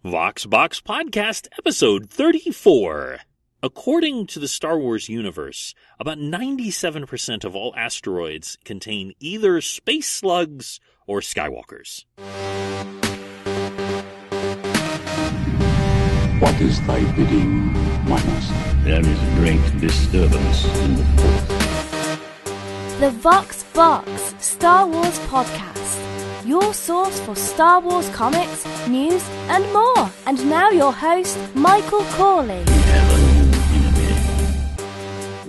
Vox Box Podcast, Episode 34. According to the Star Wars universe, about 97% of all asteroids contain either space slugs or Skywalkers. What is thy bidding, my master? There is great disturbance in the Force. The Vox Box Star Wars Podcast. Your source for Star Wars comics, news, and more. And now your host, Michael Corley.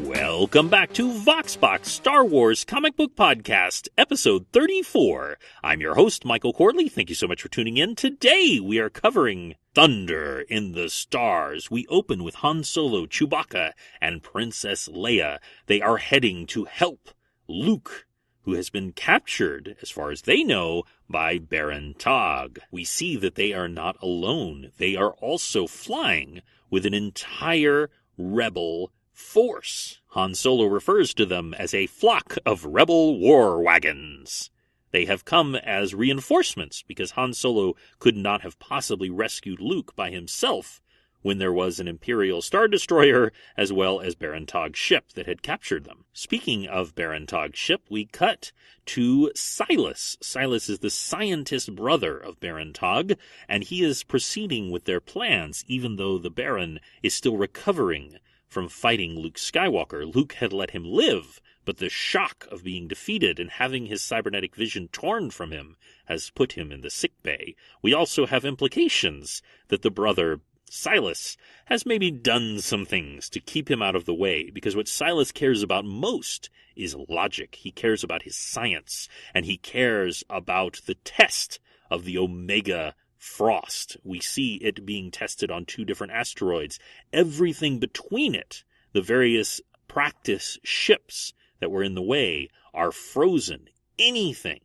Welcome back to Vox Box Star Wars Comic Book Podcast, Episode 34. I'm your host, Michael Corley. Thank you so much for tuning in. Today we are covering Thunder in the Stars. We open with Han Solo, Chewbacca, and Princess Leia. They are heading to help Luke, who has been captured, as far as they know, by Baron Tog. We see that they are not alone. They are also flying with an entire rebel force. Han Solo refers to them as a flock of rebel war wagons. They have come as reinforcements because Han Solo could not have possibly rescued Luke by himself when there was an Imperial Star Destroyer as well as Baron Tog's ship that had captured them. Speaking of Baron Tog's ship, we cut to Silas. Silas is the scientist brother of Baron Tog, and he is proceeding with their plans even though the Baron is still recovering from fighting Luke Skywalker. Luke had let him live, but the shock of being defeated and having his cybernetic vision torn from him has put him in the sickbay. We also have implications that the brother Silas has maybe done some things to keep him out of the way, because what Silas cares about most is logic. He cares about his science, and he cares about the test of the Omega Frost. We see it being tested on 2 different asteroids. Everything between it, the various practice ships that were in the way, are frozen. Anything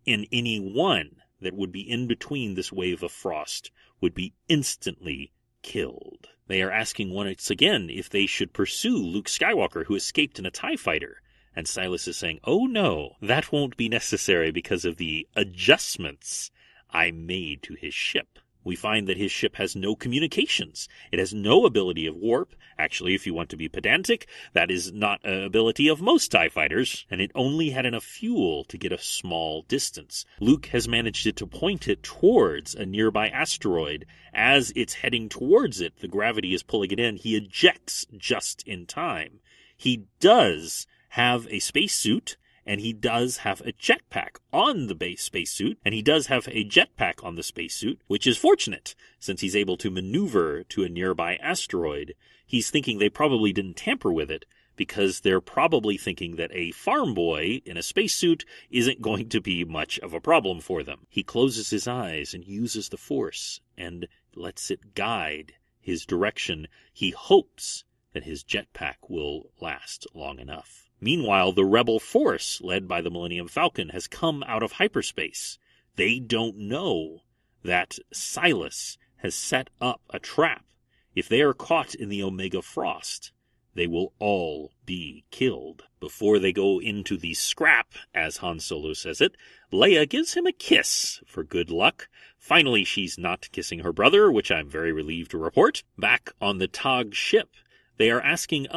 in any one that would be in between this wave of frost would be instantly killed. They are asking once again if they should pursue Luke Skywalker, who escaped in a TIE fighter. And Silas is saying, oh no, that won't be necessary because of the adjustments I made to his ship. We find that his ship has no communications. It has no ability of warp. Actually, if you want to be pedantic, that is not an ability of most TIE fighters, and it only had enough fuel to get a small distance. Luke has managed to point it towards a nearby asteroid. As it's heading towards it, the gravity is pulling it in. He ejects just in time. He does have a spacesuit, and he does have a jetpack on the base spacesuit, and he does have a jetpack on the spacesuit, which is fortunate, since he's able to maneuver to a nearby asteroid. He's thinking they probably didn't tamper with it, because they're probably thinking that a farm boy in a spacesuit isn't going to be much of a problem for them. He closes his eyes and uses the Force, and lets it guide his direction. He hopes that his jetpack will last long enough. Meanwhile, the rebel force, led by the Millennium Falcon, has come out of hyperspace. They don't know that Silas has set up a trap. If they are caught in the Omega Frost, they will all be killed. Before they go into the scrap, as Han Solo says it, Leia gives him a kiss for good luck. Finally, she's not kissing her brother, which I'm very relieved to report. Back on the Tog ship, they are asking,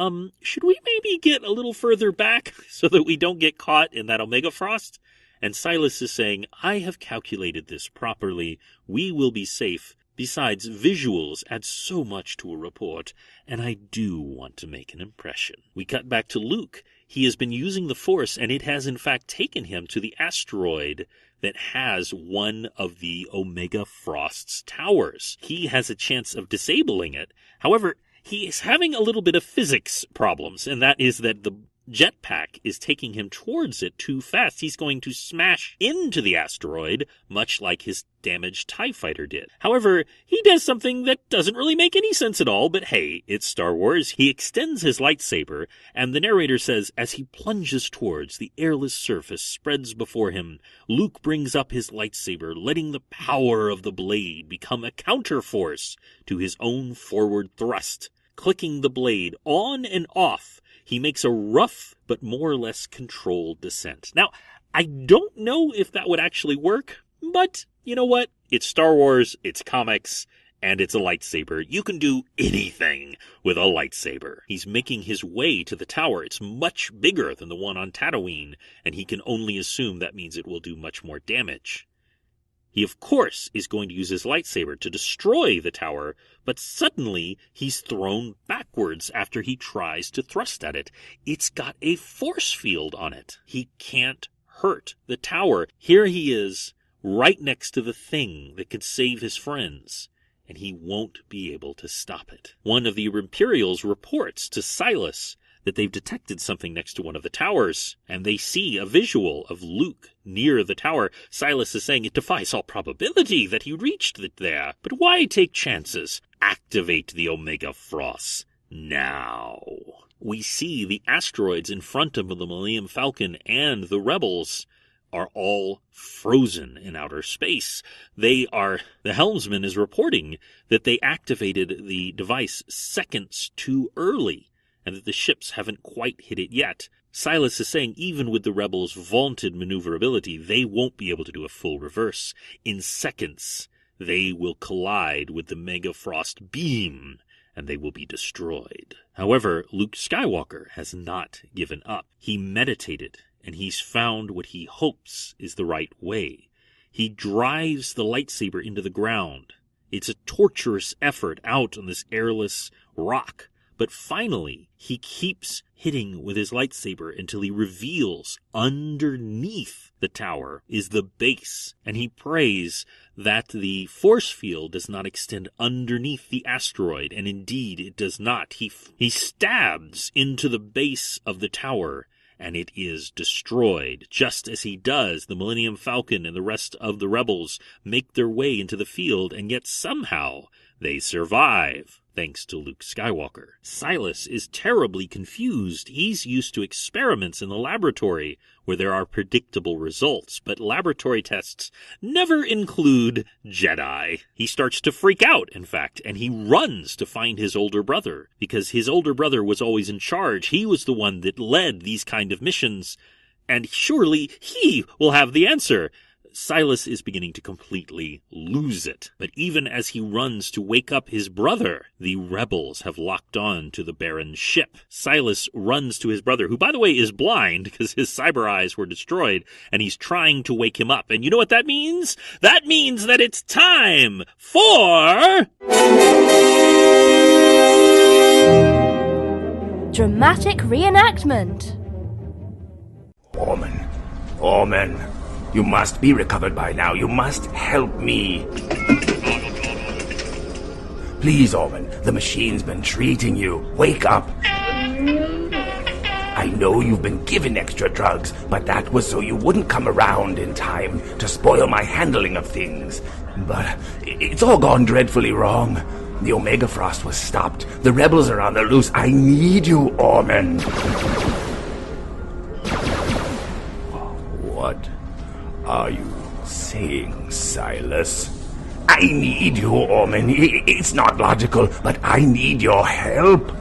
should we maybe get a little further back so that we don't get caught in that Omega Frost? And Silas is saying, I have calculated this properly. We will be safe. Besides, visuals add so much to a report, and I do want to make an impression. We cut back to Luke. He has been using the Force, and it has in fact taken him to the asteroid that has one of the Omega Frost's towers. He has a chance of disabling it. However, he is having a little bit of physics problems, and that is that the jetpack is taking him towards it too fast. He's going to smash into the asteroid, much like his damaged TIE fighter did. However, he does something that doesn't really make any sense at all, but hey, it's Star Wars. He extends his lightsaber, and the narrator says, as he plunges towards the airless surface spreads before him, Luke brings up his lightsaber, letting the power of the blade become a counterforce to his own forward thrust. Clicking the blade on and off, he makes a rough but more or less controlled descent. Now, I don't know if that would actually work, but you know what? It's Star Wars, it's comics, and it's a lightsaber. You can do anything with a lightsaber. He's making his way to the tower. It's much bigger than the one on Tatooine, and he can only assume that means it will do much more damage. He, of course, is going to use his lightsaber to destroy the tower, but suddenly he's thrown backwards after he tries to thrust at it. It's got a force field on it. He can't hurt the tower. Here he is, right next to the thing that could save his friends, and he won't be able to stop it. One of the Imperials reports to Silas that they've detected something next to one of the towers, and they see a visual of Luke near the tower. Silas is saying it defies all probability that he reached it there, but why take chances? Activate the Omega Frost now. We see the asteroids in front of the Millennium Falcon and the rebels are all frozen in outer space. The helmsman is reporting that they activated the device seconds too early, and that the ships haven't quite hit it yet. Silas is saying even with the rebels' vaunted maneuverability, they won't be able to do a full reverse. In seconds, they will collide with the Mega Frost beam, and they will be destroyed. However, Luke Skywalker has not given up. He meditated, and he's found what he hopes is the right way. He drives the lightsaber into the ground. It's a torturous effort out on this airless rock. But finally, he keeps hitting with his lightsaber until he reveals underneath the tower is the base, and he prays that the force field does not extend underneath the asteroid, and indeed it does not. He stabs into the base of the tower, and it is destroyed. Just as he does, the Millennium Falcon and the rest of the rebels make their way into the field, and yet somehow they survive, thanks to Luke Skywalker. Silas is terribly confused. He's used to experiments in the laboratory where there are predictable results, but laboratory tests never include Jedi. He starts to freak out, in fact, and he runs to find his older brother, because his older brother was always in charge. He was the one that led these kind of missions, and surely he will have the answer. Silas is beginning to completely lose it. But even as he runs to wake up his brother, the rebels have locked on to the Baron's ship. Silas runs to his brother, who, by the way, is blind because his cyber eyes were destroyed, and he's trying to wake him up. And you know what that means? That means that it's time for... Dramatic reenactment. Orman, you must be recovered by now. You must help me. Please, Orman, the machine's been treating you. Wake up. I know you've been given extra drugs, but that was so you wouldn't come around in time to spoil my handling of things. But it's all gone dreadfully wrong. The Omega Frost was stopped. The rebels are on the loose. I need you, Orman. What are you saying, Silas? I need you, Orman. It's not logical, but I need your help.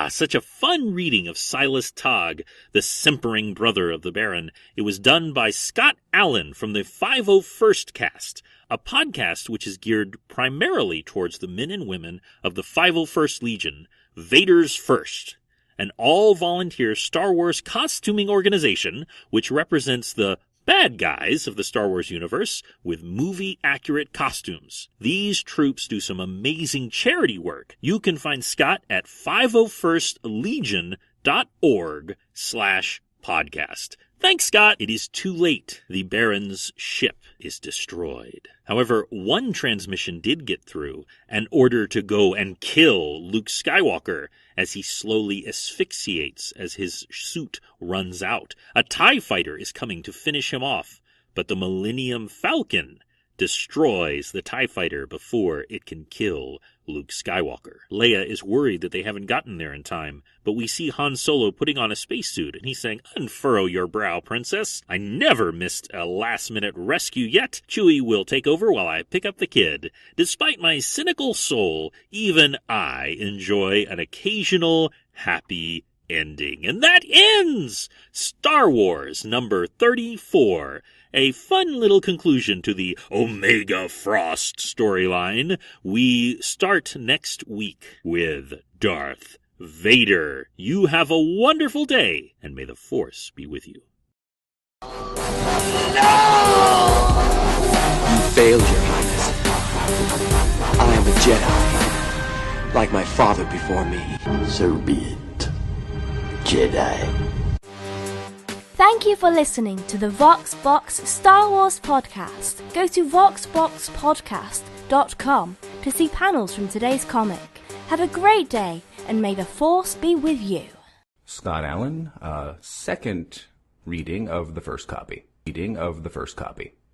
Such a fun reading of Silas Togg, the simpering brother of the Baron. It was done by Scott Allen from the 501st Cast, a podcast which is geared primarily towards the men and women of the 501st Legion, Vader's First, an all-volunteer Star Wars costuming organization which represents the bad guys of the Star Wars universe with movie-accurate costumes. These troops do some amazing charity work. You can find Scott at 501stlegion.org/podcast. Thanks, Scott. It is too late. The Baron's ship is destroyed. However, one transmission did get through, an order to go and kill Luke Skywalker as he slowly asphyxiates as his suit runs out. A TIE fighter is coming to finish him off, but the Millennium Falcon destroys the TIE fighter before it can kill Luke Skywalker. Leia is worried that they haven't gotten there in time, but we see Han Solo putting on a spacesuit, and he's saying, "Unfurrow your brow, princess. I never missed a last-minute rescue yet. Chewie will take over while I pick up the kid. Despite my cynical soul, even I enjoy an occasional happy ending. And that ends Star Wars number 34. A fun little conclusion to the Omega Frost storyline. We start next week with Darth Vader. You have a wonderful day, and may the Force be with you. No! You failed, Your Highness. I am a Jedi, like my father before me. So be it, Jedi. Thank you for listening to the Vox Box Star Wars podcast. Go to voxboxpodcast.com to see panels from today's comic. Have a great day, and may the Force be with you. Scott Allen, second reading of the first copy.